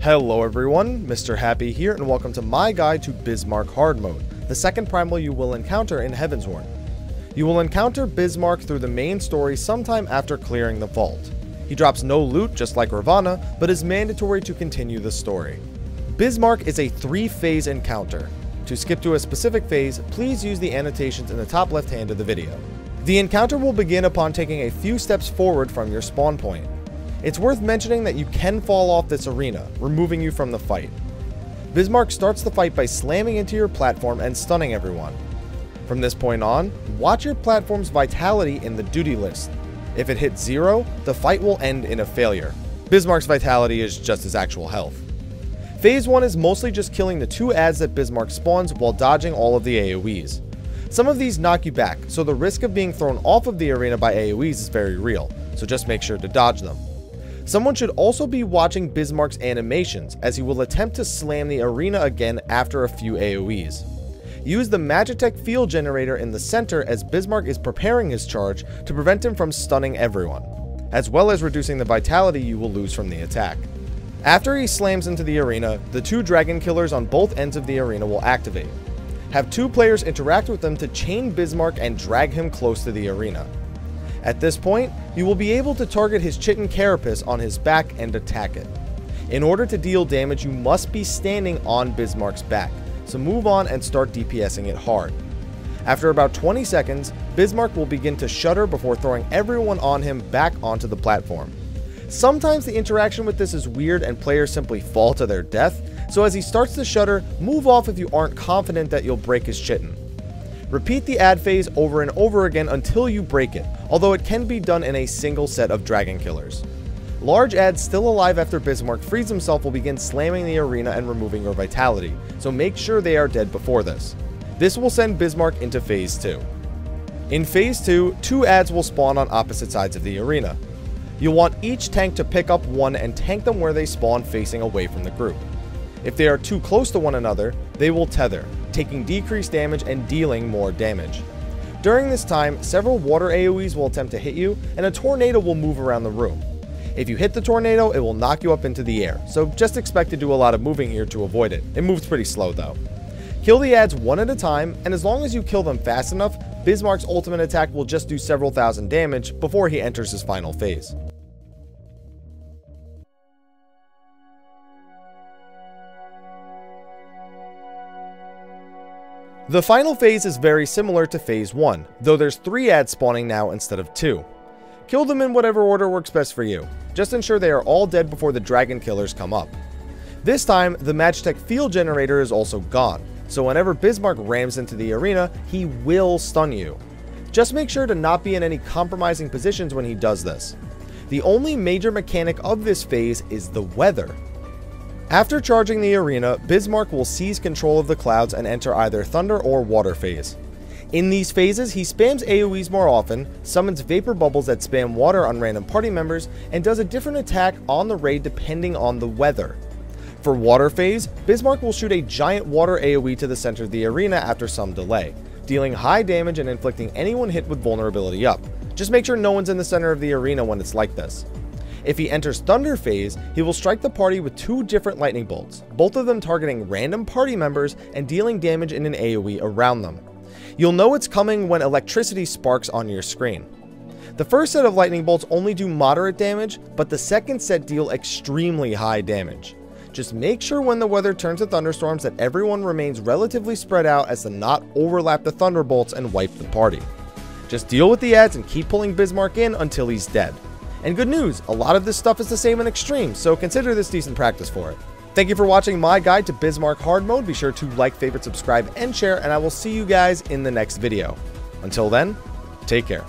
Hello everyone, Mr. Happy here, and welcome to my guide to Bismarck Hard Mode, the second primal you will encounter in Heavensward. You will encounter Bismarck through the main story sometime after clearing the vault. He drops no loot just like Ravana, but is mandatory to continue the story. Bismarck is a 3-phase encounter. To skip to a specific phase, please use the annotations in the top left hand of the video. The encounter will begin upon taking a few steps forward from your spawn point. It's worth mentioning that you can fall off this arena, removing you from the fight. Bismarck starts the fight by slamming into your platform and stunning everyone. From this point on, watch your platform's vitality in the duty list. If it hits 0, the fight will end in a failure. Bismarck's vitality is just his actual health. Phase 1 is mostly just killing the 2 adds that Bismarck spawns while dodging all of the AoEs. Some of these knock you back, so the risk of being thrown off of the arena by AoEs is very real, so just make sure to dodge them. Someone should also be watching Bismarck's animations, as he will attempt to slam the arena again after a few AoEs. Use the magitek field generator in the center as Bismarck is preparing his charge to prevent him from stunning everyone, as well as reducing the vitality you will lose from the attack. After he slams into the arena, the 2 dragon killers on both ends of the arena will activate. Have 2 players interact with them to chain Bismarck and drag him close to the arena. At this point, you will be able to target his chitin carapace on his back and attack it. In order to deal damage, you must be standing on Bismarck's back, so move on and start DPSing it hard. After about 20 seconds, Bismarck will begin to shudder before throwing everyone on him back onto the platform. Sometimes the interaction with this is weird and players simply fall to their death, so as he starts to shudder, move off if you aren't confident that you'll break his chitin. Repeat the add phase over and over again until you break it, although it can be done in a single set of dragon killers. Large adds still alive after Bismarck frees himself will begin slamming the arena and removing your vitality, so make sure they are dead before this. This will send Bismarck into phase 2. In phase 2, 2 adds will spawn on opposite sides of the arena. You'll want each tank to pick up one and tank them where they spawn facing away from the group. If they are too close to one another, they will tether, taking decreased damage and dealing more damage. During this time, several water AoEs will attempt to hit you, and a tornado will move around the room. If you hit the tornado, it will knock you up into the air, so just expect to do a lot of moving here to avoid it. It moves pretty slow though. Kill the adds one at a time, and as long as you kill them fast enough, Bismarck's ultimate attack will just do several thousand damage before he enters his final phase. The final phase is very similar to phase 1, though there's 3 adds spawning now instead of 2. Kill them in whatever order works best for you. Just ensure they are all dead before the dragon killers come up. This time, the magitek field generator is also gone, so whenever Bismarck rams into the arena, he will stun you. Just make sure to not be in any compromising positions when he does this. The only major mechanic of this phase is the weather. After charging the arena, Bismarck will seize control of the clouds and enter either thunder or water phase. In these phases, he spams AoEs more often, summons vapor bubbles that spam water on random party members, and does a different attack on the raid depending on the weather. For water phase, Bismarck will shoot a giant water AoE to the center of the arena after some delay, dealing high damage and inflicting anyone hit with vulnerability up. Just make sure no one's in the center of the arena when it's like this. If he enters Thunder phase, he will strike the party with 2 different lightning bolts, both of them targeting random party members and dealing damage in an AoE around them. You'll know it's coming when electricity sparks on your screen. The first set of lightning bolts only do moderate damage, but the second set deal extremely high damage. Just make sure when the weather turns to thunderstorms that everyone remains relatively spread out as to not overlap the thunderbolts and wipe the party. Just deal with the adds and keep pulling Bismarck in until he's dead. And good news, a lot of this stuff is the same in Extreme, so consider this decent practice for it. Thank you for watching my guide to Bismarck Hard Mode. Be sure to like, favorite, subscribe, and share, and I will see you guys in the next video. Until then, take care.